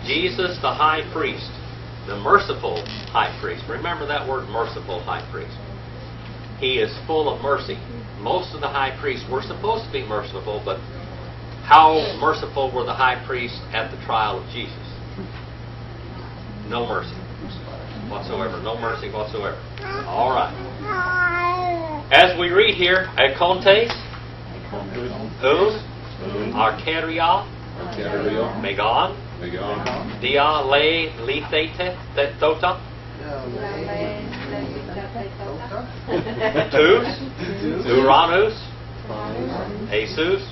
Jesus the high priest, the merciful high priest. Remember that word, merciful high priest. He is full of mercy. Most of the high priests were supposed to be merciful, but how merciful were the high priests at the trial of Jesus? No mercy whatsoever. No mercy whatsoever. All right. As we read here, Akontes, Us, Arkeria, Megon, Dia Le Lithete Tota, Tus, Uranus, Jesus,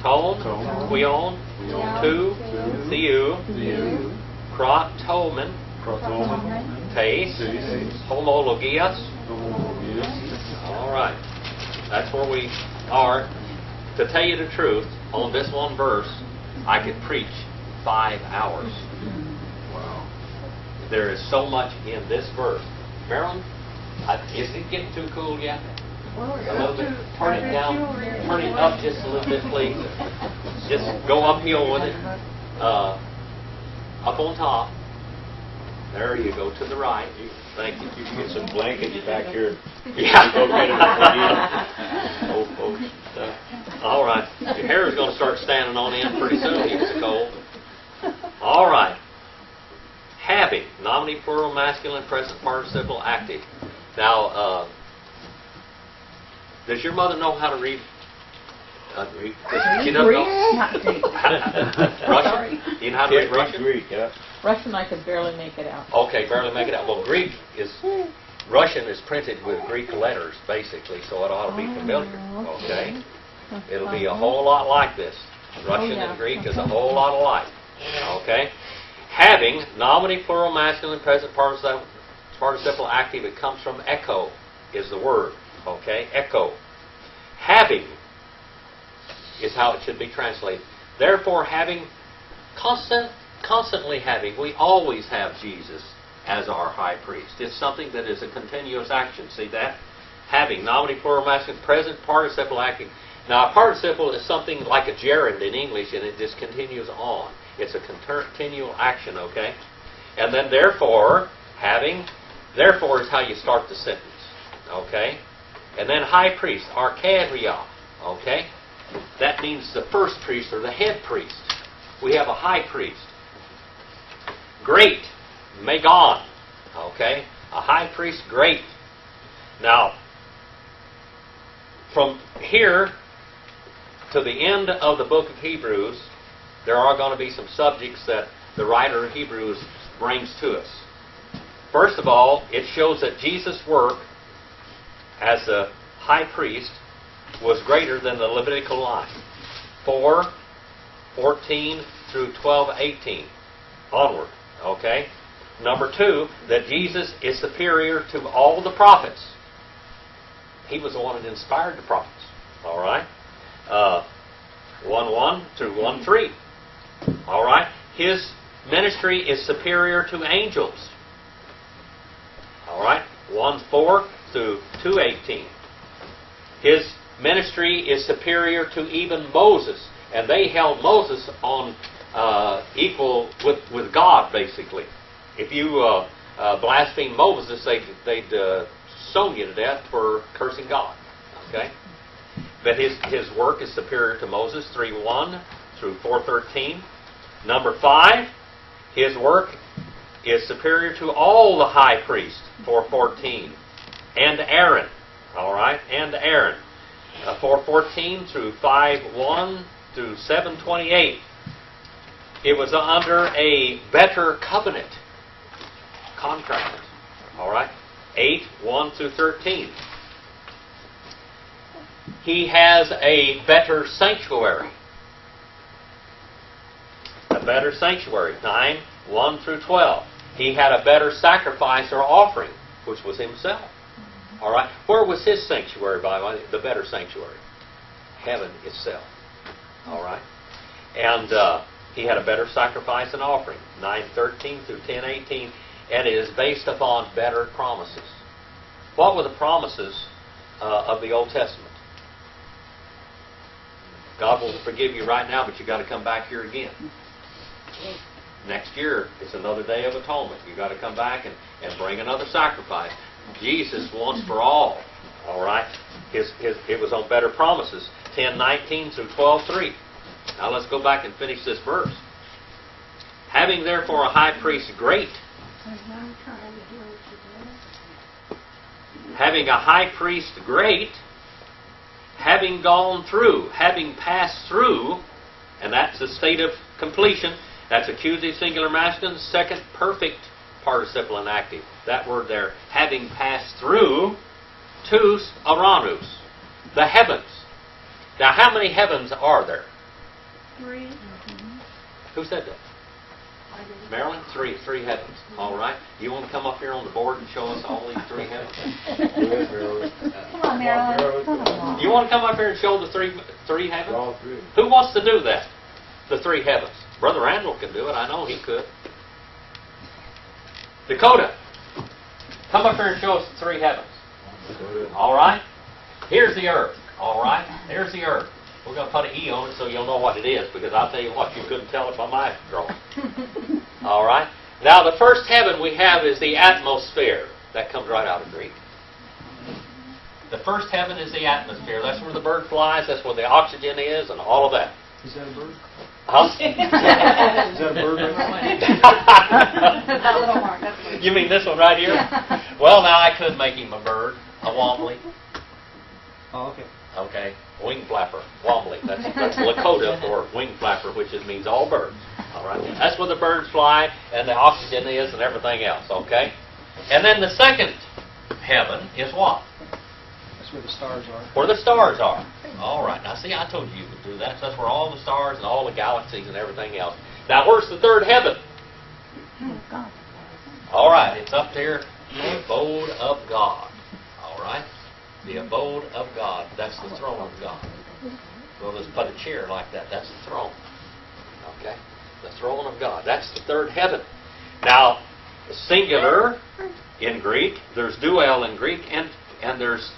Ton, Quion, Tu, Thiu, Krotomen, Tes, Homologias. All right. That's where we are. To tell you the truth, on this one verse, I could preach 5 hours. Wow. There is so much in this verse. Marilyn, is it getting too cool yet? A little bit. Turn it down. Turn it up just a little bit, please. Just go uphill with it. Up on top. There you go, to the right. Thank you. You can get some blankets back here. Yeah. Go get it. Old folks. All right. Your hair is going to start standing on end pretty soon. It's cold. All right. Having, nominee, plural, masculine, present participle, active. Now, does your mother know how to read? She doesn't know. Russian? Do you know how to read Russian? Greek, yeah. Russian, I could barely make it out. Okay, barely make it out. Well, Russian is printed with Greek letters, basically, so it ought to be familiar. Okay? It'll be a whole lot like this. Russian and Greek is a whole lot alike. Okay? Having, nominee, plural, masculine, present participle, active, it comes from echo, is the word. Okay? Echo. Having is how it should be translated. Therefore, having, constantly having, we always have Jesus as our high priest. It's something that is a continuous action. See that? Having, nominee, plural, masculine, present participle, active. Now, a participle is something like a gerund in English, and it just continues on. It's a continual action, okay? And then, therefore, having, therefore is how you start the sentence, okay? And then high priest, arkadia, okay? That means the first priest or the head priest. We have a high priest. Great, megon, okay? A high priest, great. Now, from here to the end of the book of Hebrews, there are going to be some subjects that the writer of Hebrews brings to us. First of all, it shows that Jesus' work as a high priest was greater than the Levitical line. 4:14 through 12:18 onward. Okay? Number 2, that Jesus is superior to all the prophets. He was the one that inspired the prophets. All right? 1:1 through 1:3. All right? His ministry is superior to angels. All right? 1:4 through 2:18. His ministry is superior to even Moses, and they held Moses on equal with God, basically. If you blaspheme Moses, they'd stone you to death for cursing God. Okay, but his work is superior to Moses. 3:1 through 4:13. Number 5, his work is superior to all the high priests. 4:14, and Aaron. All right, and Aaron. 4:14 through 5:1 through 7:28. It was under a better covenant contract. All right, 8:1 through 13. He has a better sanctuary. A better sanctuary. 9:1 through 12. He had a better sacrifice or offering, which was himself. All right. Where was his sanctuary, by the way? The better sanctuary. Heaven itself. All right. And he had a better sacrifice and offering. 9:13 through 10:18. And it is based upon better promises. What were the promises of the Old Testament? God will forgive you right now, but you've got to come back here again. Next year, it's another Day of Atonement. You've got to come back and bring another sacrifice. Jesus once for all. All right? It was on Better Promises, 10:19 through 12:3. Now let's go back and finish this verse. Having therefore a high priest great, having a high priest great, having gone through, having passed through, and that's the state of completion. That's accusative singular masculine, second perfect participle and active. That word there, having passed through, tous aranus, the heavens. Now, how many heavens are there? 3. Who said that? Marilyn? Three heavens. All right. You want to come up here on the board and show us all these 3 heavens? Come on, Marilyn. Come on. You want to come up here and show the three heavens? All 3. Who wants to do that? The 3 heavens. Brother Randall can do it. I know he could. Dakota, come up here and show us the 3 heavens. All right? Here's the earth. All right? There's the earth. We're going to put an E on it so you'll know what it is, because I'll tell you what, you couldn't tell it by my drawing. All right? Now, the first heaven we have is the atmosphere. That comes right out of Greek. The first heaven is the atmosphere. That's where the bird flies. That's where the oxygen is and all of that. Is that a bird? Huh? Is that a bird? That little mark. That's what You mean this one right here? Well, now I could make him a bird, a wombly. Oh, okay. Okay, wing flapper, wombly. That's Lakota for wing flapper, which means all birds. All right, that's where the birds fly and the oxygen is and everything else. Okay, and then the second heaven is what? That's where the stars are. Where the stars are. All right. Now, see, I told you could do that. That's where all the stars and all the galaxies and everything else. Now, where's the third heaven? Oh, God. All right, it's up there, the abode of God. All right, the abode of God. That's the throne of God. Well, let's put a chair like that. That's the throne. Okay, the throne of God. That's the third heaven. Now, singular in Greek. There's dual in Greek, and there's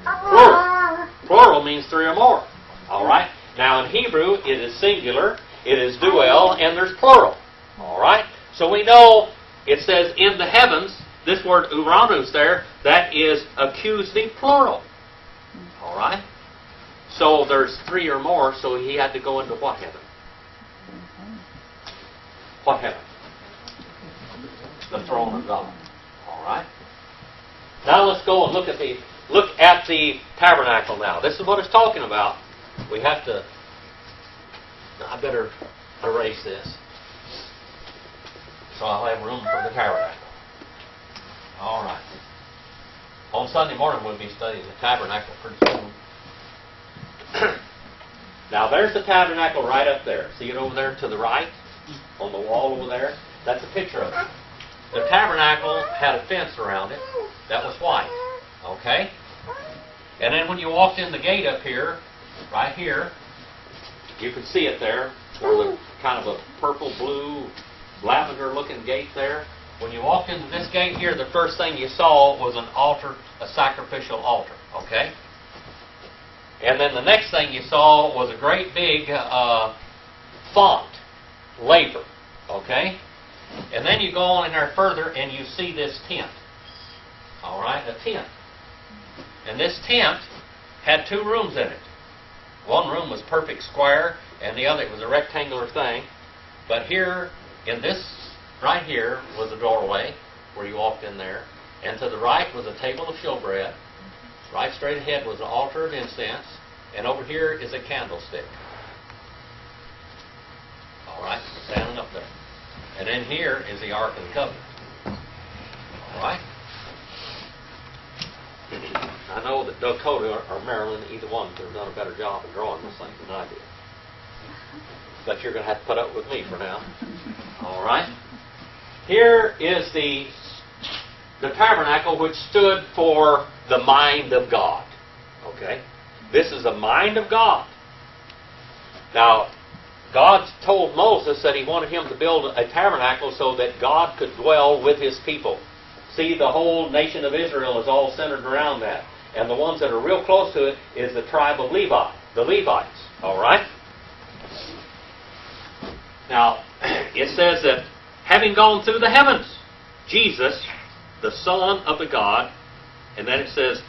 plural. Plural means 3 or more. All right. Now, in Hebrew, it is singular, it is dual, and there's plural. All right. So we know it says in the heavens. This word uranus there, that is accusative plural. All right. So there's 3 or more. So he had to go into what heaven? What heaven? The throne of God. All right. Now let's go and look at the tabernacle. Now this is what it's talking about. We have to. I better erase this, so I'll have room for the tabernacle. All right. On Sunday morning we'll be studying the tabernacle pretty soon. Now there's the tabernacle right up there. See it over there to the right? On the wall over there? That's a picture of it. The tabernacle had a fence around it that was white. Okay? And then when you walked in the gate up here, right here, you can see it there, where the kind of a purple, blue, lavender looking gate there. When you walked into this gate here, the first thing you saw was an altar, a sacrificial altar. Okay? And then the next thing you saw was a great big font, labor. Okay? And then you go on in there further and you see this tent. All right? A tent. And this tent had 2 rooms in it. One room was perfect square, and the other was a rectangular thing. But here, in this, right here, was a doorway where you walked in there. And to the right was a table of showbread. Right straight ahead was an altar of incense. And over here is a candlestick. All right, standing up there. And then here is the Ark of the Covenant. All right? I know that Dakota or Marilyn, either one, could have done a better job of drawing this thing than I did. But you're going to have to put up with me for now. All right? Here is the tabernacle, which stood for the mind of God. Okay? This is the mind of God. Now, God told Moses that he wanted him to build a tabernacle so that God could dwell with his people. See, the whole nation of Israel is all centered around that. And the ones that are real close to it is the tribe of Levi, the Levites. All right? Now, it says that having gone through the heavens, Jesus, the Son of the God, and then it says,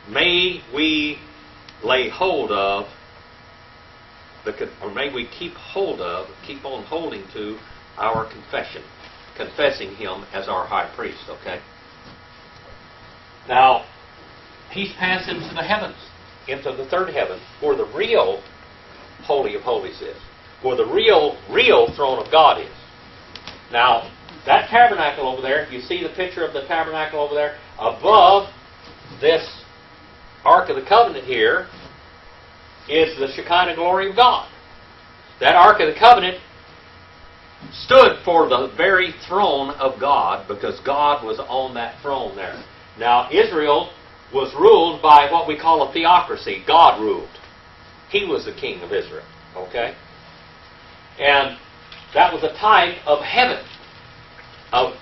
may we lay hold of, or may we keep on holding to our confession, confessing Him as our high priest, okay? Now, He's passed into the heavens, into the third heaven, where the real Holy of Holies is, where the real throne of God is. Now, that tabernacle over there, if you see the picture of the tabernacle over there, above this Ark of the Covenant here is the Shekinah glory of God. That Ark of the Covenant stood for the very throne of God, because God was on that throne there. Now, Israel was ruled by what we call a theocracy. God ruled. He was the king of Israel. Okay? And that was a type of heaven, of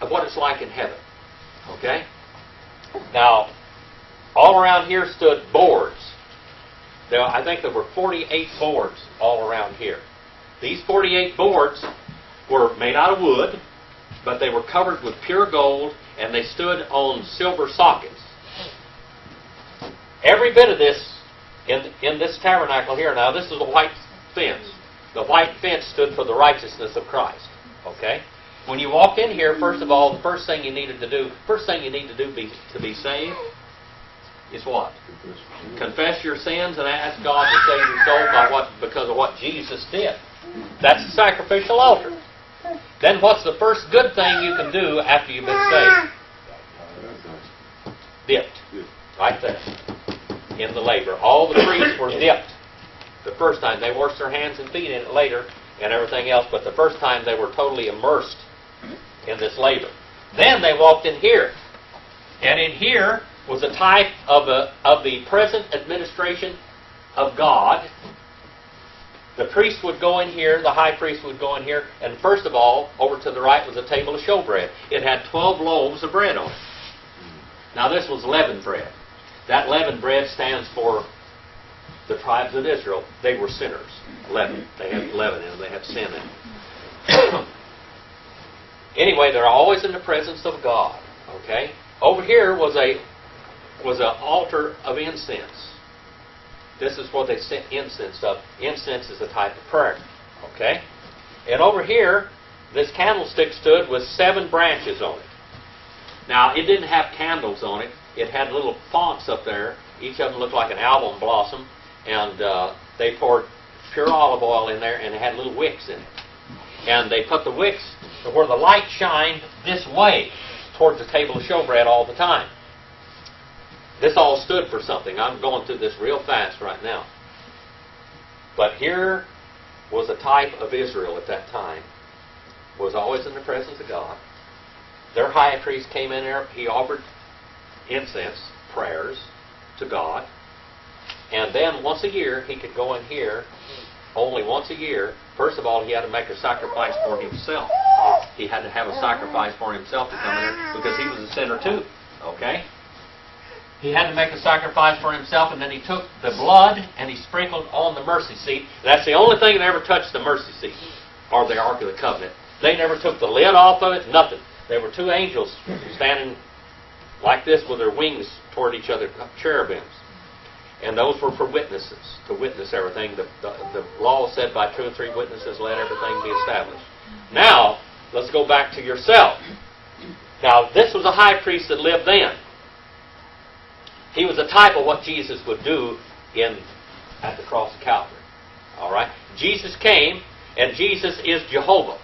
what it's like in heaven. Okay? Now, all around here stood boards. Now, I think there were 48 boards all around here. These 48 boards were made out of wood, but they were covered with pure gold, and they stood on silver sockets. Every bit of this in this tabernacle here, now this is a white fence. The white fence stood for the righteousness of Christ. Okay? When you walked in here, first of all, the first thing you need to do to be saved is what? Confess your sins and ask God to save your soul because of what Jesus did. That's the sacrificial altar. Then what's the first good thing you can do after you've been saved? Dipped. Right there. In the laver. All the priests were dipped. The first time. They washed their hands and feet in it later and everything else, but the first time they were totally immersed in this laver. Then they walked in here. And in here was a type of the present administration of God. The priest would go in here, the high priest would go in here, and first of all, over to the right was a table of showbread. It had 12 loaves of bread on it. Now this was leavened bread. That leavened bread stands for the tribes of Israel. They were sinners. Leaven. They had leaven in them. They had sin in them. Anyway, they're always in the presence of God. Okay? Over here was an altar of incense. This is what they sent incense up. Incense is a type of prayer. Okay? And over here, this candlestick stood with 7 branches on it. Now, it didn't have candles on it. It had little fonts up there. Each of them looked like an almond blossom. And they poured pure olive oil in there, and it had little wicks in it. And they put the wicks where the light shined this way towards the table of showbread all the time. This all stood for something. I'm going through this real fast right now. But here was a type of Israel at that time. Was always in the presence of God. Their high priest came in there. He offered incense, prayers to God. And then once a year, he could go in here, only once a year. First of all, he had to make a sacrifice for himself. He had to have a sacrifice for himself to come in there because he was a sinner too. Okay? He had to make a sacrifice for himself, and then he took the blood and he sprinkled on the mercy seat. That's the only thing that ever touched the mercy seat, or the Ark of the Covenant. They never took the lid off of it, nothing. There were 2 angels standing like this with their wings toward each other, cherubims. And those were for witnesses, to witness everything. The law said by 2 or 3 witnesses, let everything be established. Now, let's go back to yourself. Now, this was a high priest that lived then. He was a type of what Jesus would do at the cross of Calvary. All right? Jesus came, and Jesus is Jehovah.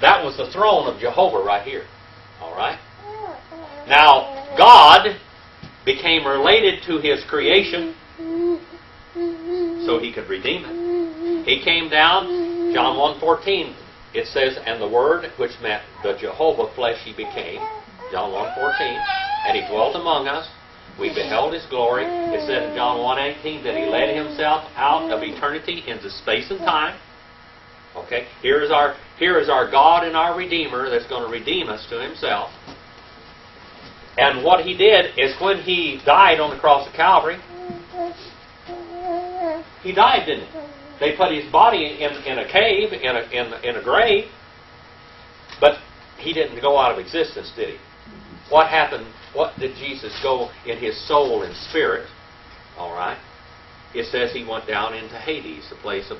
That was the throne of Jehovah right here. All right? Now, God became related to His creation so He could redeem it. He came down, John 1:14, it says, and the Word, which meant the Jehovah flesh He became, John 1:14, and He dwelt among us. We beheld His glory. It said in John 1:18 that He led Himself out of eternity into space and time. Okay, here is our God and our Redeemer that's going to redeem us to Himself. And what He did is when He died on the cross of Calvary, He died, didn't He? They put his body in a cave, in a grave, but he didn't go out of existence, did he? What happened? What did Jesus go in his soul and spirit? All right. It says he went down into Hades, the place of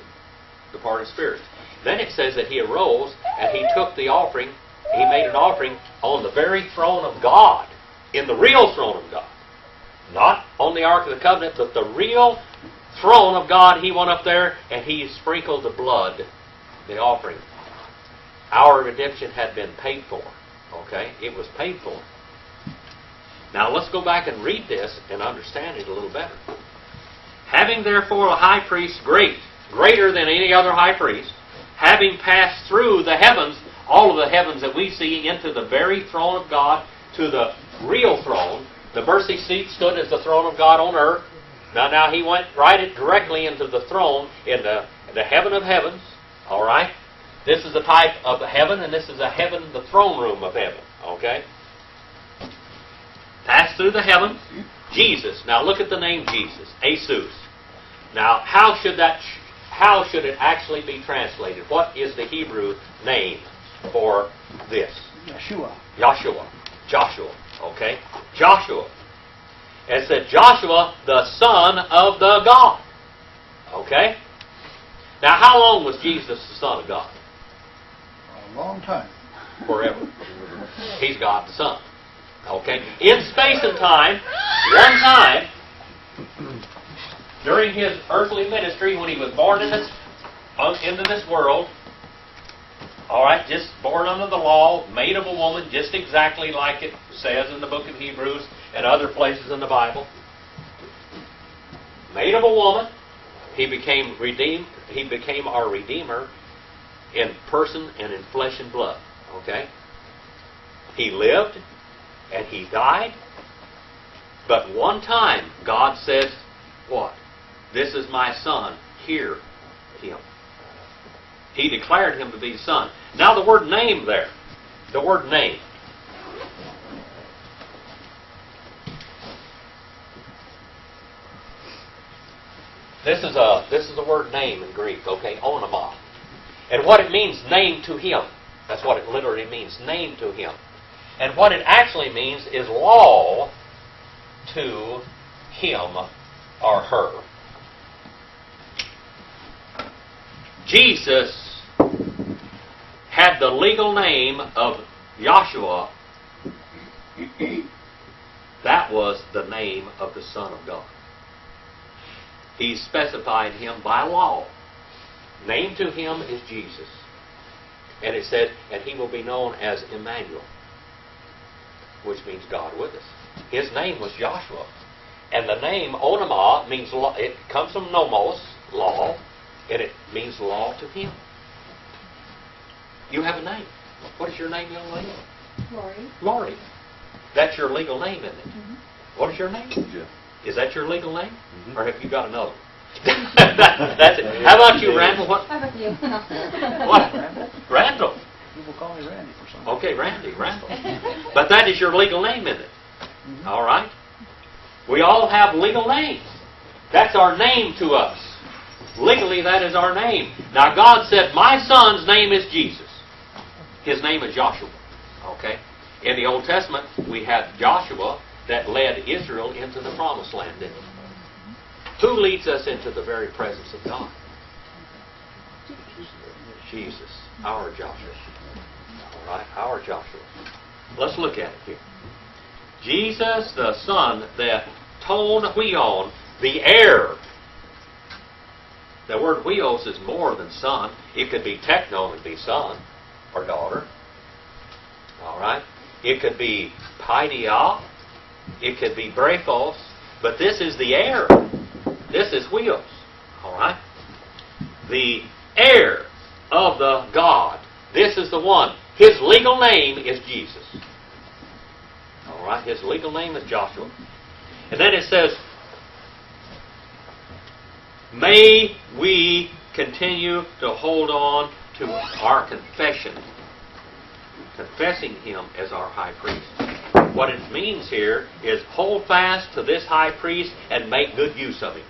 departed spirits. Then it says that he arose and he took the offering. He made an offering on the very throne of God, in the real throne of God. Not on the Ark of the Covenant, but the real throne of God. He went up there and he sprinkled the blood, the offering. Our redemption had been paid for. Okay? It was paid for. Now let's go back and read this and understand it a little better. Having therefore a high priest greater than any other high priest, having passed through the heavens, all of the heavens that we see, into the very throne of God, to the real throne. The mercy seat stood as the throne of God on earth. Now he went directly into the throne in the heaven of heavens. All right? This is a type of heaven, and this is a heaven, the throne room of heaven. Okay? Passed through the heavens. Jesus. Now look at the name Jesus. Jesus. Now how should it actually be translated? What is the Hebrew name for this? Yeshua. Joshua. Okay? Joshua. It said Joshua, the son of the God. Okay? Now how long was Jesus the son of God? A long time. Forever. He's God the Son. Okay? In space and time, one time, during his earthly ministry, when he was born into this world, all right, just born under the law, made of a woman, just exactly like it says in the book of Hebrews and other places in the Bible. Made of a woman, he became redeemed. He became our Redeemer in person and in flesh and blood. Okay? He lived and he died. But one time, God said, what? This is my son. Hear him. He declared him to be the son. Now the word name there. The word name. This is a word name in Greek, okay? Onoma. And what it means, name to him. That's what it literally means, name to him. And what it actually means is law to him or her. Jesus had the legal name of Joshua. That was the name of the Son of God. He specified him by law. Name to him is Jesus. And it said, and he will be known as Emmanuel, which means God with us. His name was Joshua. And the name Onoma means law. It comes from nomos, law, and it means law to him. You have a name. What is your name, young lady? Lori. Lori. That's your legal name, isn't it? Mm-hmm. What is your name? Jeff. Is that your legal name? Mm-hmm. Or have you got another? That's it. How about you, Randall? What? How about you? What? Randall. People call me Randy for something. Okay, Randall. But that is your legal name, isn't it? Mm-hmm. All right? We all have legal names. That's our name to us. Legally, that is our name. Now, God said, my son's name is Jesus. His name is Joshua. Okay? In the Old Testament, we had Joshua that led Israel into the promised land, didn't he? Who leads us into the very presence of God? Jesus, our Joshua. All right, our Joshua. Let's look at it here. Jesus, the Son, the ton huion, the heir. The word huios is more than son. It could be techno and be son or daughter. All right. It could be paidia. It could be brephos. But this is the heir. This is huios. All right. The heir of the God. This is the one. His legal name is Jesus. All right. His legal name is Joshua. And then it says, may we continue to hold on to our confession, confessing him as our high priest. What it means here is hold fast to this high priest and make good use of him,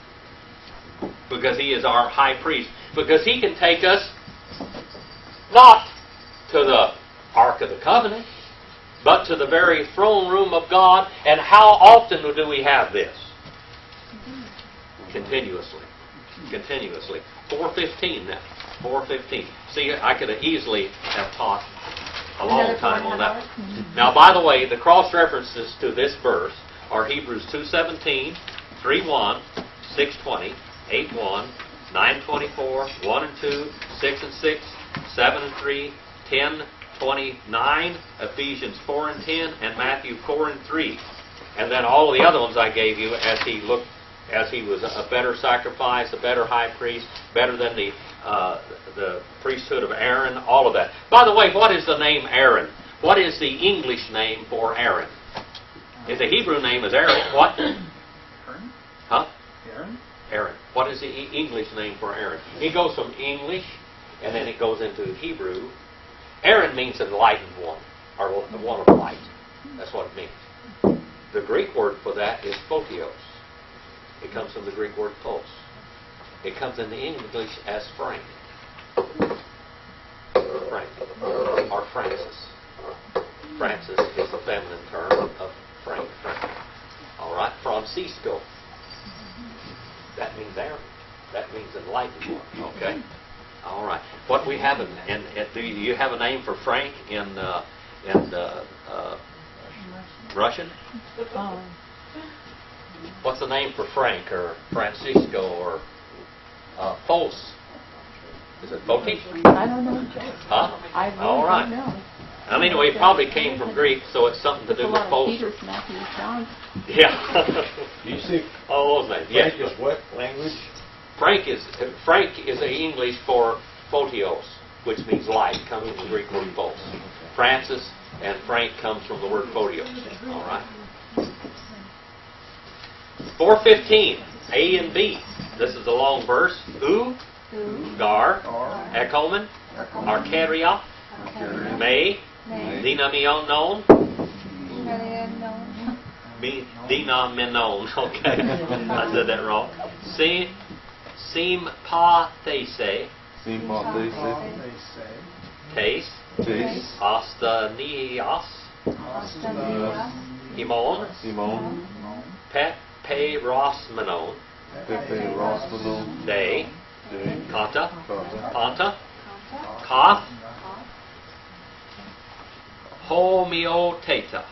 because he is our high priest. because He can take us not to the Ark of the Covenant, but to the very throne room of God. And how often do we have this? Continuously. Continuously. 4:15 now. 4:15. See, I could have easily have taught a long time on that. Now, by the way, the cross references to this verse are Hebrews 2:17, 3:1, 6:20, 8:1, 9:24, 1 and 2, 6 and 6, 7 and 3, 10:29, Ephesians 4 and 10, and Matthew 4 and 3. And then all of the other ones I gave you as He was a better sacrifice, a better high priest, better than the priesthood of Aaron, all of that. By the way, what is the name Aaron? What is the English name for Aaron? If the Hebrew name is Aaron, what? Aaron? Huh? Aaron? Aaron. What is the English name for Aaron? It goes from English, and then it goes into Hebrew. Aaron means enlightened one, or one of light. That's what it means. The Greek word for that is photios. It comes from the Greek word phos. It comes in the English as Frank. Frank. Or Francis. Francis is the feminine term of Frank. All right? Francisco. That means Aaron. That means enlightened one. Okay? All right. What we have do you have a name for Frank in Russian? What's the name for Frank or Francisco or Phos? Is it Photi? I don't know. Huh? I really All right. don't know. And anyway, it probably came from Greek, so it's something to There's do a with lot of Phos. Peters, Matthews, Johns. Yeah. You see, All those names. Yes. Frank is what language? Frank is the English for photios, which means light, coming from the Greek word phos. Francis and Frank comes from the word photios. All right. 4:15, A and B. This is a long verse. Gar, Ekomen, Arcaria, Me, Dinamion, Dinamenon. Okay, I said that wrong. Sympathese, Tes, Astanias, Himon, Peperosmenon, De, Kanta, Panta, Koth, Homeoteta,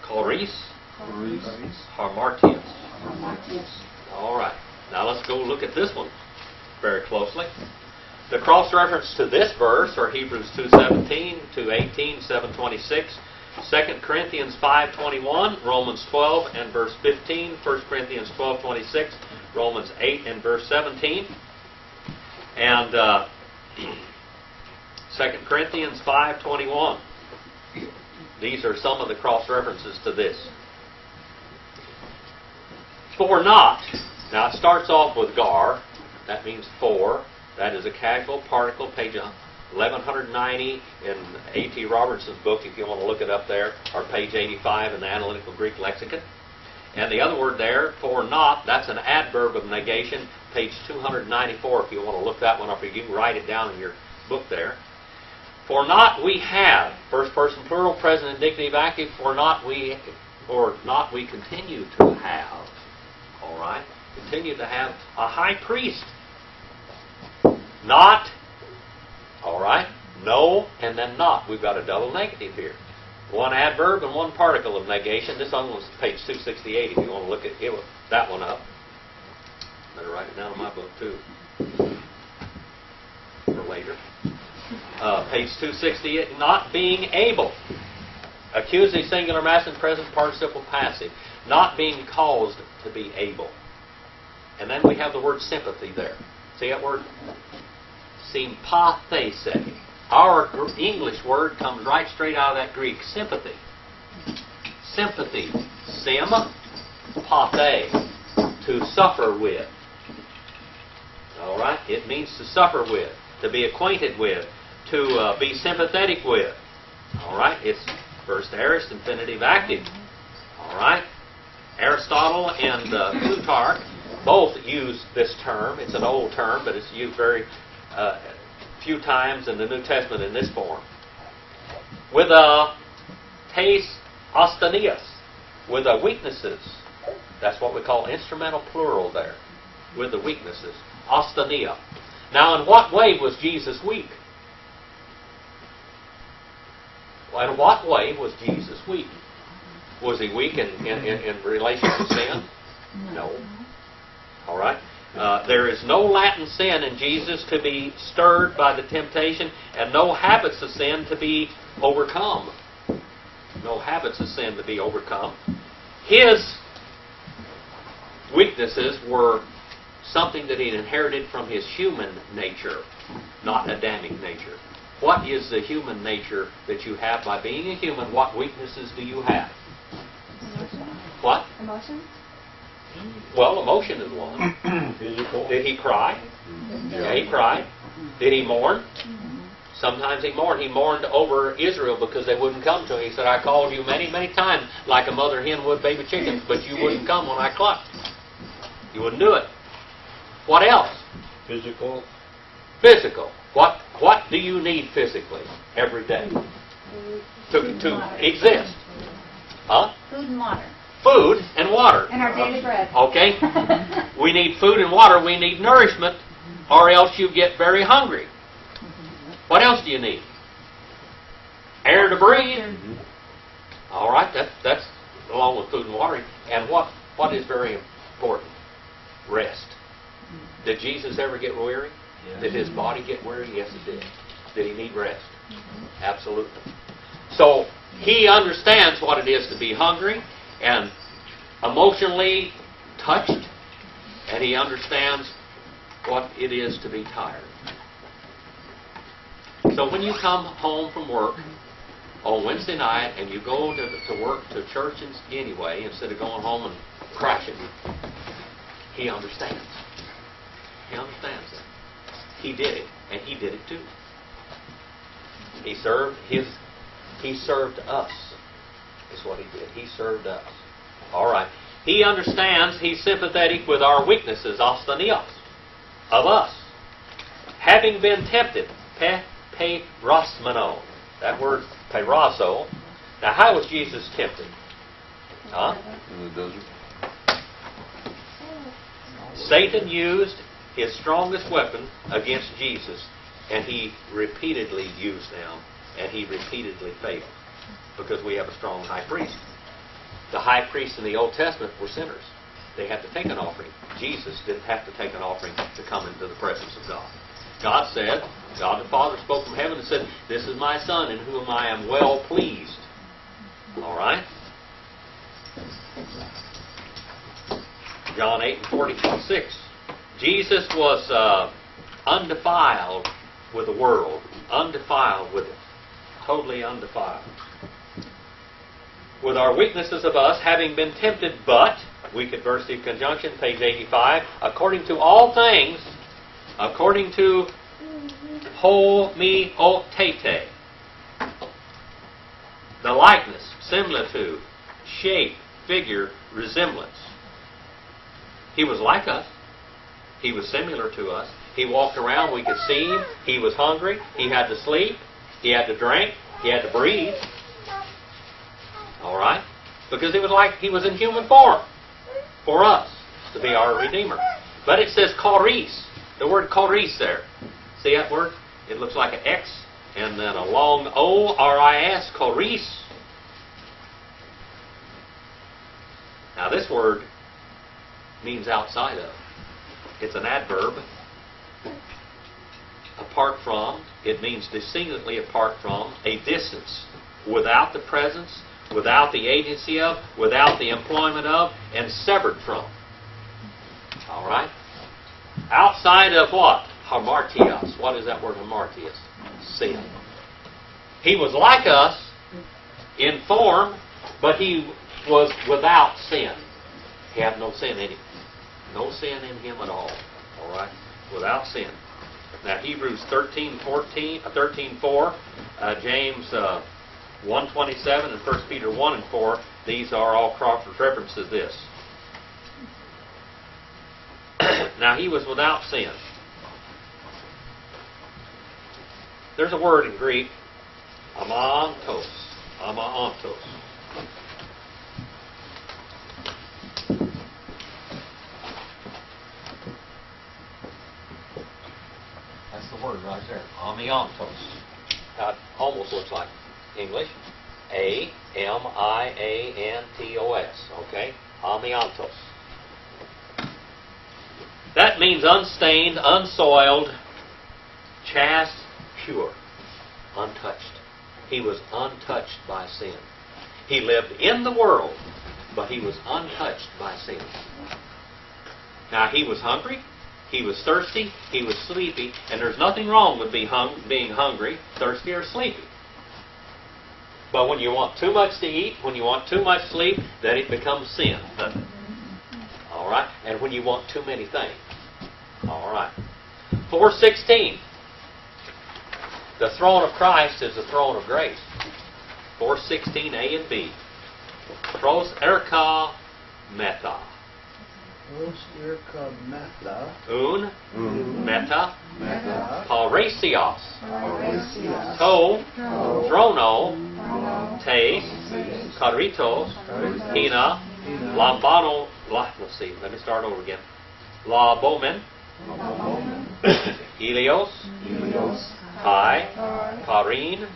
Choris, Harmartius. All right. Now let's go look at this one very closely. The cross-reference to this verse are Hebrews 2:17, 2:18, 7:26, 2 Corinthians 5:21, Romans 12 and verse 15, 1 Corinthians 12:26, Romans 8 and verse 17, and 2 Corinthians 5:21. These are some of the cross-references to this. For not. Now it starts off with gar. That means for. That is a casual particle, page 1190 in A.T. Robertson's book, if you want to look it up there, or page 85 in the Analytical Greek Lexicon. And the other word there, for not, that's an adverb of negation, page 294, if you want to look that one up, or you can write it down in your book there. For not we have, first person plural, present indicative active, for not we continue to have. All right? Continue to have a high priest. Not, all right, no, and then not. We've got a double negative here. One adverb and one particle of negation. This one was page 268 if you want to look at that one up. Better write it down in my book too for later. Page 268, not being able. Accusing singular masculine present participle passive. Not being caused to be able. And then we have the word sympathy there. See that word? Sympathese. Our English word comes right straight out of that Greek. Sympathy. Sympathy. Sim, pathe. To suffer with. All right? It means to suffer with. To be acquainted with. To be sympathetic with. All right? It's first aorist, infinitive active. All right? Aristotle and Plutarch both use this term. It's an old term, but it's used very few times in the New Testament in this form. With a tes ostenias, with the weaknesses. That's what we call instrumental plural there, with the weaknesses. Ostenia. Now, in what way was Jesus weak? Well, in what way was Jesus weak? Was he weak in relation to sin? No. All right? There is no latent sin in Jesus to be stirred by the temptation, and no habits of sin to be overcome. No habits of sin to be overcome. His weaknesses were something that he inherited from his human nature, not Adamic nature. What is the human nature that you have by being a human? What weaknesses do you have? What? Emotions? Well, emotion is one. Physical. Did he cry? Yeah, he cried. Did he mourn? Sometimes he mourned. He mourned over Israel because they wouldn't come to him. He said, I called you many, many times like a mother hen would baby chickens, but you wouldn't come when I clucked. You wouldn't do it. What else? Physical. Physical. What do you need physically every day to exist? Huh? Food and water. Food and water. And our daily bread. Okay? We need food and water. We need nourishment, or else you get very hungry. What else do you need? Air to breathe. All right, that's along with food and water. And what is very important? Rest. Did Jesus ever get weary? Yeah. Did his body get weary? Yes, it did. Did he need rest? Absolutely. So he understands what it is to be hungry and emotionally touched, and he understands what it is to be tired. So when you come home from work on Wednesday night and you go to work, to church anyway, instead of going home and crashing, he understands. He understands that. He did it, and he did it too. He served us, is what he did. He served us. All right. He understands, he's sympathetic with our weaknesses, ostenios, of us. Having been tempted, perosmeno. That word, perazo. Now, how was Jesus tempted? Huh? In the desert. Satan used his strongest weapon against Jesus, and he repeatedly used them, and he repeatedly failed, because we have a strong high priest. The high priests in the Old Testament were sinners. They had to take an offering. Jesus didn't have to take an offering to come into the presence of God. God said, God the Father spoke from heaven and said, this is my Son in whom I am well pleased. All right? John 8:46. Jesus was undefiled with the world. Undefiled with it. Totally undefiled. With our weaknesses of us, having been tempted, but, weak adversive conjunction, page 85, according to all things, according to homeotete, the likeness, similitude, shape, figure, resemblance. He was like us. He was similar to us. He walked around, we could see him. He was hungry. He had to sleep. He had to drink. He had to breathe. All right? Because he was in human form for us to be our Redeemer. But it says choris. The word choris there. See that word? It looks like an X and then a long O-R-I-S, choris. Now this word means outside of. It's an adverb. Apart from, it means distinctly apart from, a distance. Without the presence, without the agency of, without the employment of, and severed from. All right? Outside of what? Hamartios. What is that word hamartios? Sin. He was like us in form, but he was without sin. He had no sin in him. No sin in him at all. All right? Without sin. Now, Hebrews 13:4, James 1:27, and 1 Peter 1:4, these are all cross references this. Now he was without sin. There's a word in Greek, amantos. Amantos. That's the word right there. Amiantos. That almost looks like English. A-M-I-A-N-T-O-S. Okay? Amiantos. That means unstained, unsoiled, chaste, pure, untouched. He was untouched by sin. He lived in the world, but he was untouched by sin. Now, he was hungry, he was thirsty, he was sleepy, and there's nothing wrong with being hungry, thirsty, or sleepy. But when you want too much to eat, when you want too much sleep, then it becomes sin, doesn't it? All right? And when you want too many things. All right. 4:16. The throne of Christ is the throne of grace. 4:16, A and B. Pros erka meta. Pros erka meta. Un meta. Meta. Paresios. Paresias. To. No. Throno. No. Te. Karitos. Hina. Lambano. Let's see. Let me start over again. La bomen. Helios. Helios. Kai. Karin.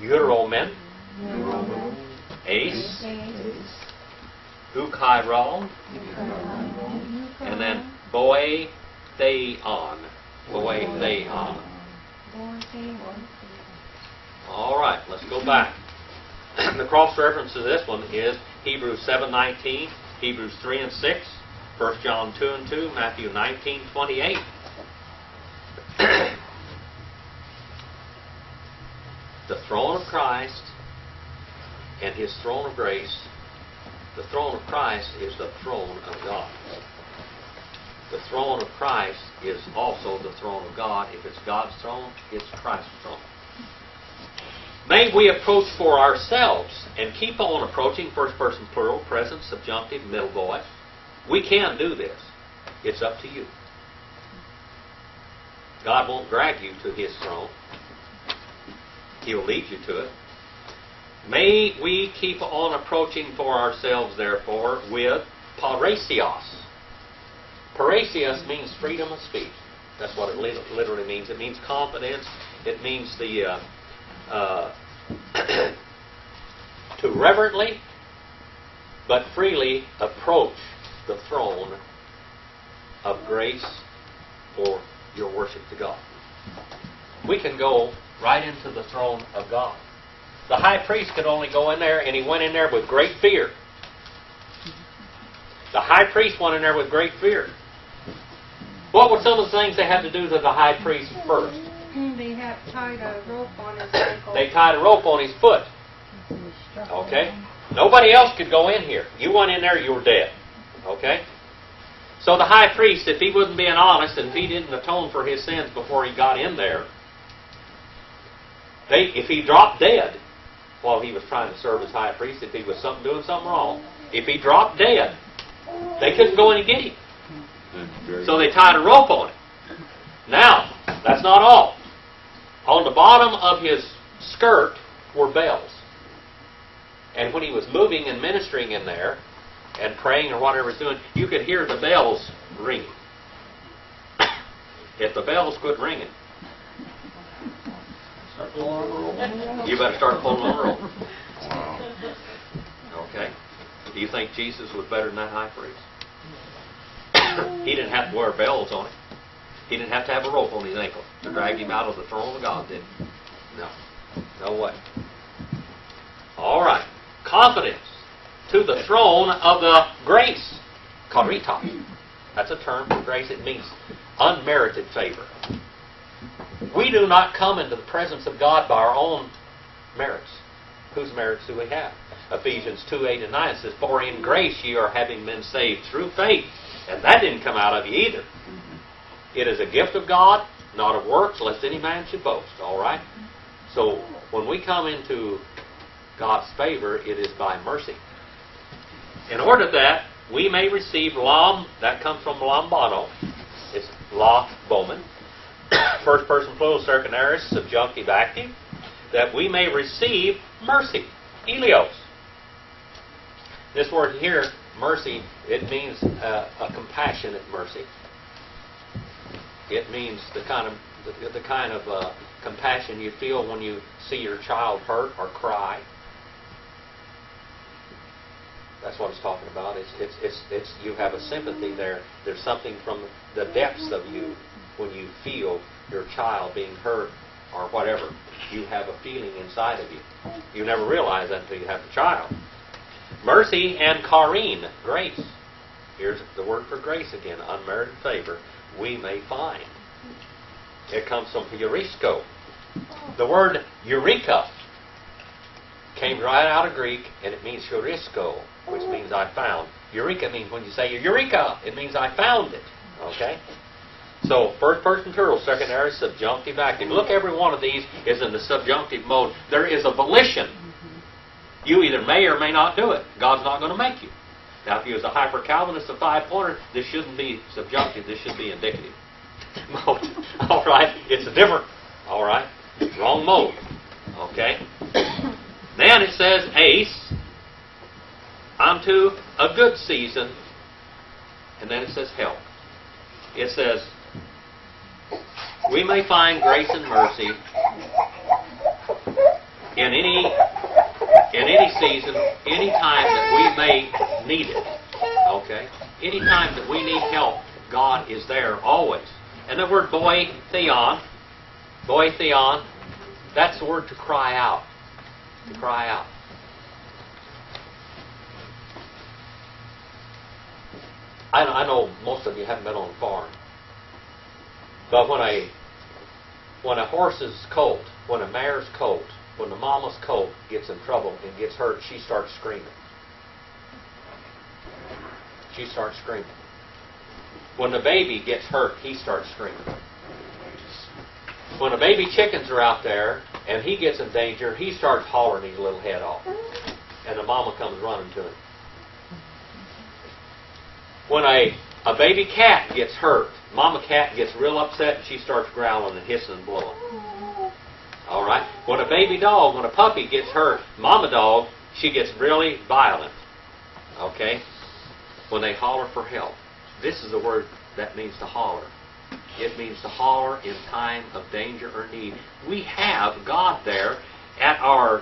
Euromen. Ace. Ukairon. And then Boe Theon. Boe Theon. All right, let's go back. The cross-reference to this one is Hebrews 7:19, Hebrews 3 and 6, 1 John 2 and 2, Matthew 19:28. The throne of Christ and His throne of grace. The throne of Christ is the throne of God. The throne of Christ is also the throne of God. If it's God's throne, it's Christ's throne. May we approach for ourselves and keep on approaching, first person plural, present, subjunctive, middle voice. We can do this. It's up to you. God won't drag you to His throne. He'll lead you to it. May we keep on approaching for ourselves, therefore, with paresios. Paresios means freedom of speech. That's what it literally means. It means confidence. It means the to reverently but freely approach the throne of grace for your worship to God. We can go right into the throne of God. The high priest could only go in there, and he went in there with great fear. The high priest went in there with great fear. What were some of the things they had to do to the high priest first? They have tied a rope on his ankle. They tied a rope on his foot. Okay? Nobody else could go in here. You went in there, you were dead. Okay? So the high priest, if he wasn't being honest and if he didn't atone for his sins before he got in there, if he dropped dead while he was trying to serve as high priest, if he was doing something wrong, if he dropped dead, they couldn't go in and get him. So they tied a rope on him. Now, that's not all. On the bottom of his skirt were bells. And when he was moving and ministering in there and praying or whatever he was doing, you could hear the bells ringing. If the bells quit ringing, you better start pulling on the rope. Okay? Do you think Jesus was better than that high priest? He didn't have to wear bells on him. He didn't have to have a rope on his ankle to drag him out of the throne of God, did he? No. No way. All right. Confidence to the throne of the grace. Karitos. That's a term for grace. It means unmerited favor. We do not come into the presence of God by our own merits. Whose merits do we have? Ephesians 2:8 and 9 says, "For in grace ye are having been saved through faith." And that didn't come out of you either. It is a gift of God, not of works, lest any man should boast. All right? So when we come into God's favor, it is by mercy. In order that we may receive lam, that comes from lambano. It's la bomen. First person plural, second aorist, subjunctive active. That we may receive mercy, elios. This word here, mercy, it means a compassionate mercy. It means the kind of compassion you feel when you see your child hurt or cry. That's what it's talking about. It's you have a sympathy there. There's something from the depths of you when you feel your child being hurt or whatever. You have a feeling inside of you. You never realize that until you have a child. Mercy and charin, grace. Here's the word for grace again, unmerited favor, we may find. It comes from eurisko. The word eureka came right out of Greek, and it means eurisko, which means I found. Eureka means when you say eureka, it means I found it. Okay? So, first person plural, second aorist, subjunctive active. Look, every one of these is in the subjunctive mode. There is a volition. You either may or may not do it. God's not going to make you. Now, if you was a hyper-Calvinist, a five-pointer, this shouldn't be subjunctive. This should be indicative mode. All right? It's a different, all right? Wrong mode. Okay? Then it says, ace, unto a good season. And then it says, help. It says, we may find grace and mercy in any season, any time that we may need it. Okay? Any time that we need help, God is there always. And the word boy theon, that's the word to cry out. To cry out. I know most of you haven't been on a farm. But when a horse's colt, when a mare's colt, when the mama's colt gets in trouble and gets hurt, she starts screaming. She starts screaming. When the baby gets hurt, he starts screaming. When the baby chickens are out there and he gets in danger, he starts hollering his little head off. And the mama comes running to him. When a baby cat gets hurt, mama cat gets real upset and she starts growling and hissing and blowing. All right? When a baby dog, when a puppy gets hurt, mama dog, she gets really violent. Okay? When they holler for help. This is the word that means to holler. It means to holler in time of danger or need. We have God there at our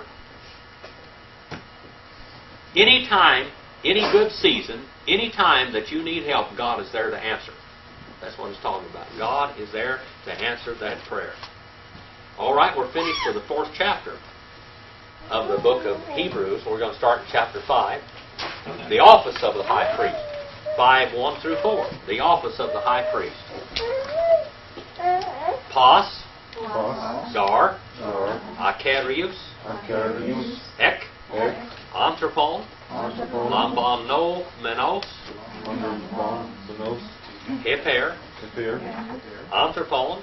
any time, any good season, any time that you need help, God is there to answer. That's what it's talking about. God is there to answer that prayer. All right, we're finished with the 4th chapter of the book of Hebrews. We're going to start in chapter 5. The office of the high priest. 5:1 through 4. The office of the high priest. Pas, Dar, Akarius, Ek, Anthropon, Lambano Menos, Heper, Anthropon,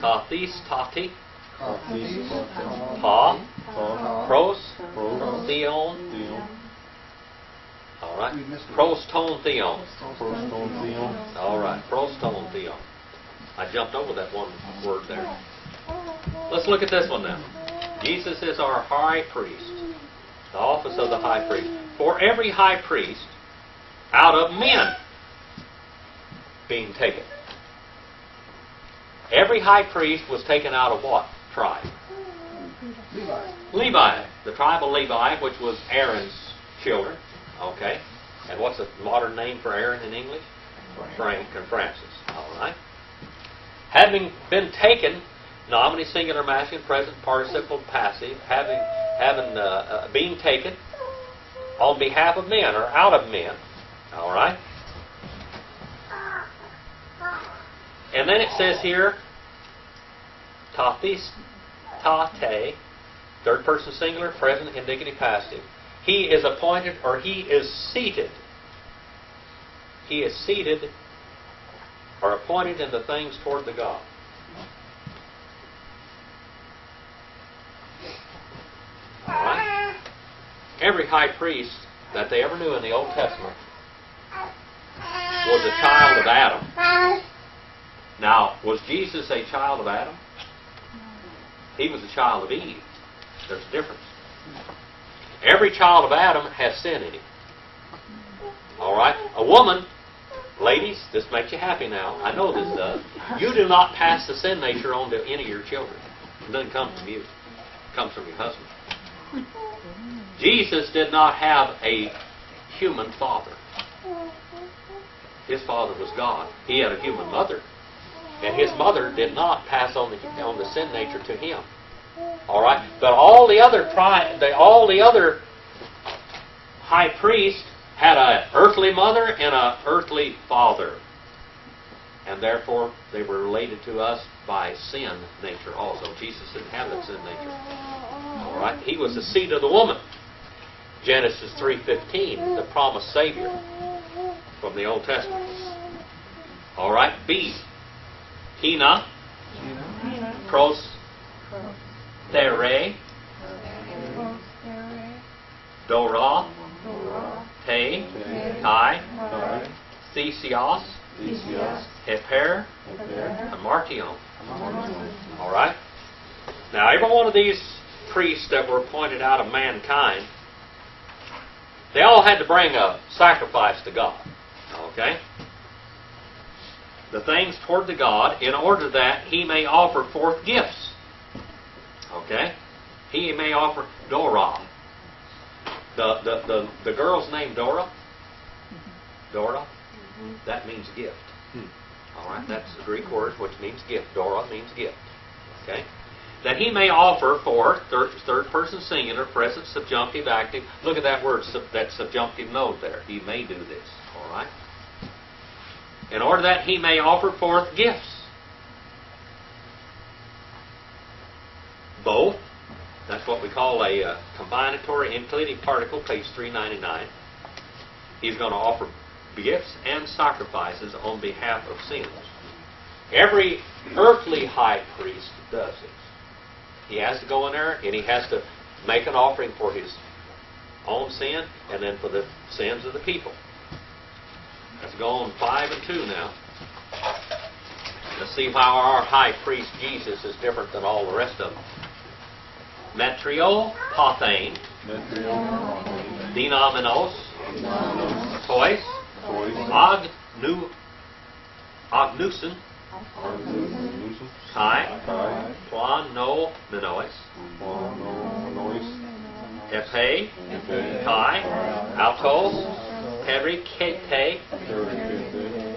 Kathis Tati, Pa, Pros, Theon. All right. Proston Theon. All right. Proston Theon. I jumped over that one word there. Let's look at this one now. Jesus is our high priest. The office of the high priest. For every high priest out of men being taken. Every high priest was taken out of what tribe? Levi. The tribe of Levi, which was Aaron's children. Okay. And what's the modern name for Aaron in English? Frank and Francis. All right. Having been taken, nominee, singular, masculine, present, participle, passive, being taken on behalf of men or out of men. All right. And then it says here, tathis, tate, third person singular, present, indicative, passive. He is appointed, or he is seated. He is seated or appointed in the things toward the God. All right. Every high priest that they ever knew in the Old Testament was a child of Adam. Now, was Jesus a child of Adam? He was a child of Eve. There's a difference. Every child of Adam has sin in him. All right? A woman, ladies, this makes you happy now. I know this does. You do not pass the sin nature on to any of your children. It doesn't come from you. It comes from your husband. Jesus did not have a human father. His father was God. He had a human mother. And his mother did not pass on the sin nature to him. All right? But all the other high priests had an earthly mother and an earthly father. And therefore, they were related to us by sin nature also. Jesus didn't have that sin nature. All right? He was the seed of the woman. Genesis 3:15, the promised Savior from the Old Testament. All right? B. Hina. Pros. There. Dora. Te. Kai. Thesios. Heper. And Martion. All right? Now, every one of these priests that were appointed out of mankind, they all had to bring a sacrifice to God. Okay? The things toward the God, in order that He may offer forth gifts. Okay? He may offer Dora. The girl's name Dora. Dora. That means gift. All right? That's the Greek word which means gift. Dora means gift. Okay? That He may offer forth, third person singular, present, subjunctive, active. Look at that word, that subjunctive node there. He may do this. All right? In order that He may offer forth gifts. Both. That's what we call a combinatory including particle, page 399. He's going to offer gifts and sacrifices on behalf of sins. Every earthly high priest does this. He has to go in there and he has to make an offering for his own sin and then for the sins of the people. Let's go on 5 and 2 now. Let's see how our high priest Jesus is different than all the rest of them. Metrio Pathane. Dinomenos. Tois. Agnusen. Kai. Plan no menois. Epe. Kai. Autos. Perikete.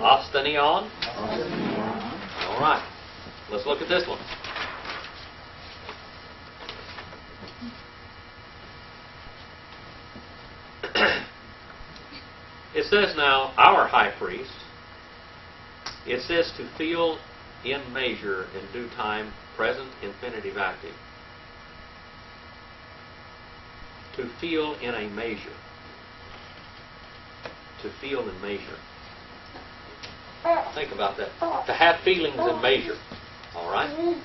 Ostenion. All right. Let's look at this one. It says now, our high priest, it says to feel in measure, in due time, present, infinitive, active. To feel in a measure. To feel in measure. Think about that. To have feelings in measure. All right?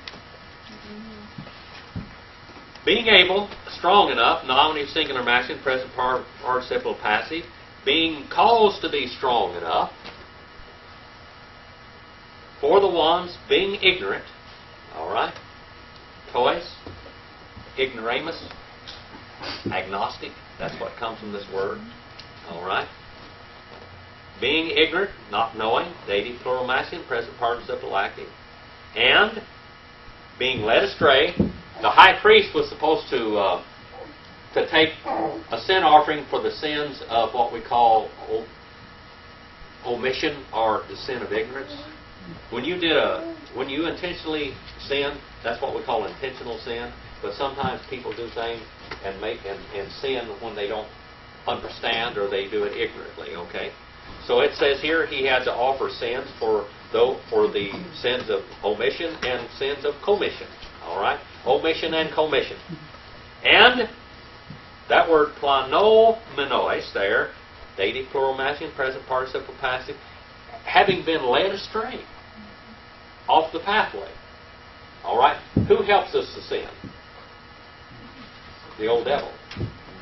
Being able, strong enough, nominative, singular, masculine, present, participle, passive. Being caused to be strong enough. For the ones being ignorant. All right? Tois. Ignoramus. Agnostic. That's what comes from this word. All right? Being ignorant, not knowing, dative, plural, masculine, present, participle, active. And being led astray. The high priest was supposed to take a sin offering for the sins of what we call omission or the sin of ignorance. When you intentionally sin, that's what we call intentional sin. But sometimes people do things and sin when they don't understand or they do it ignorantly. Okay, so it says here he had to offer sins for the sins of omission and sins of commission. All right, omission and commission, and that word planomenois there, dative, plural, masculine, present, participle, passive, having been led astray off the pathway. All right? Who helps us to sin? The old devil.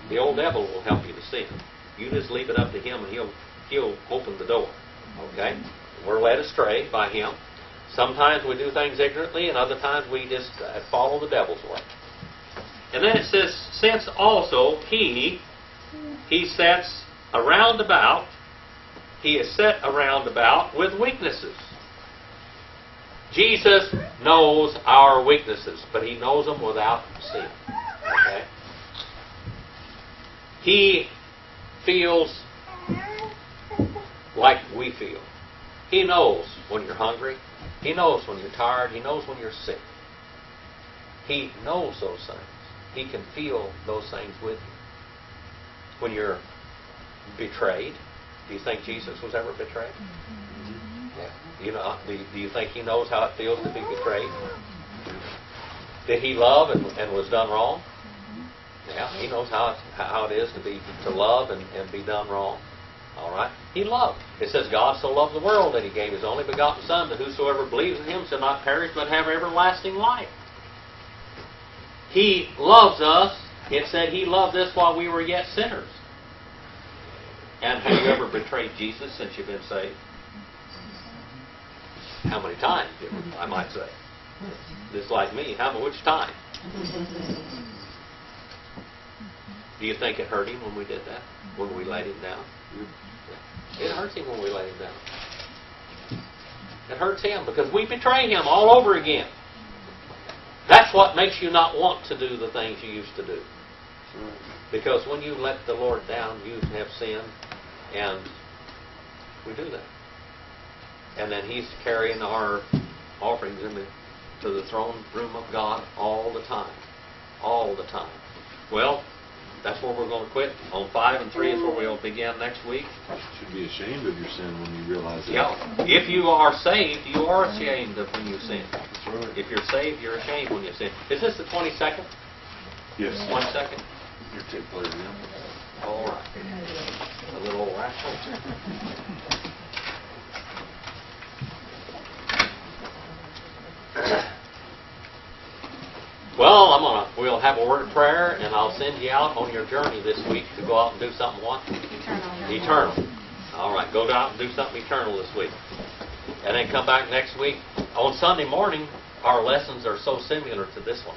The old devil will help you to sin. You just leave it up to him and he'll open the door. Okay? We're led astray by him. Sometimes we do things ignorantly, and other times we just follow the devil's way. And then it says, since also he sets around about, he is set around about with weaknesses. Jesus knows our weaknesses, but he knows them without sin. Okay? He feels like we feel. He knows when you're hungry. He knows when you're tired. He knows when you're sick. He knows those things. He can feel those things with you. When you're betrayed, do you think Jesus was ever betrayed? Yeah. You know, do you think he knows how it feels to be betrayed? Did he love and was done wrong? Yeah, he knows how it is to love and be done wrong. All right? He loved. It says, God so loved the world that he gave his only begotten Son, that whosoever believes in him shall not perish but have everlasting life. He loves us. It said he loved us while we were yet sinners. And have you ever betrayed Jesus since you've been saved? How many times, I might say? Just like me. Which time? Do you think it hurt him when we did that? When we laid him down? It hurts him when we lay him down. It hurts him because we betray him all over again. That's what makes you not want to do the things you used to do. Because when you let the Lord down, you have sinned, and we do that. And then he's carrying our offerings to the throne room of God all the time. All the time. Well, that's where we're going to quit. On 5 and 3 is where we'll begin next week. You should be ashamed of your sin when you realize that. Yeah. If you are saved, you are ashamed of when you sin. That's right. If you're saved, you're ashamed when you sin. Is this the 22nd? Yes. 1 second? Your tape player, yeah. All right. A little old rascal. Well, we'll have a word of prayer, and I'll send you out on your journey this week to go out and do something what? Eternal. All right, go out and do something eternal this week. And then come back next week. On Sunday morning, our lessons are so similar to this one.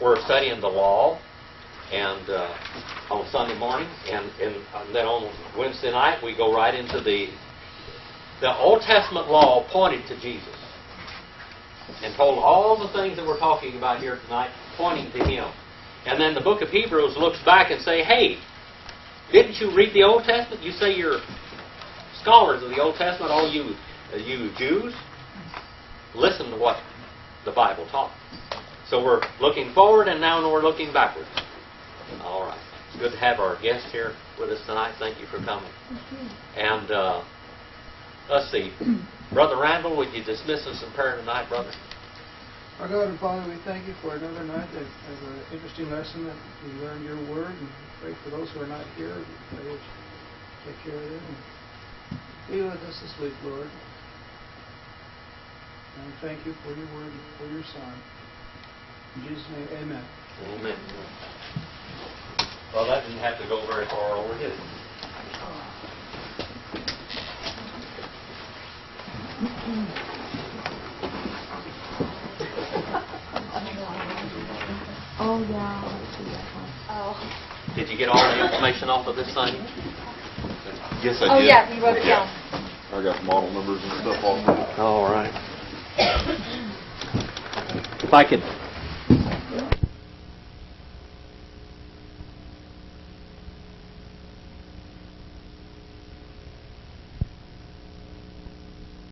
We're studying the law, and on Sunday morning, and then on Wednesday night, we go right into the Old Testament law pointed to Jesus. And told all the things that we're talking about here tonight, pointing to him. And then the book of Hebrews looks back and say, hey, didn't you read the Old Testament? You say you're scholars of the Old Testament, all you Jews. Listen to what the Bible taught. So we're looking forward, and now we're looking backwards. All right. It's good to have our guest here with us tonight. Thank you for coming. And let's see. Brother Randall, would you dismiss us in prayer tonight, brother? Our God and Father, we thank you for another night of an interesting lesson that we learned your word, and pray for those who are not here. We pray that you take care of them and be with us this week, Lord. And thank you for your word and for your Son. In Jesus' name, amen. Amen. Well, that didn't have to go very far over, did it? Oh, yeah. I see that one. Oh. Did you get all the information off of this thing? Yes, I Oh, did. yeah, you wrote it down. I got model numbers and stuff off. All right. If I could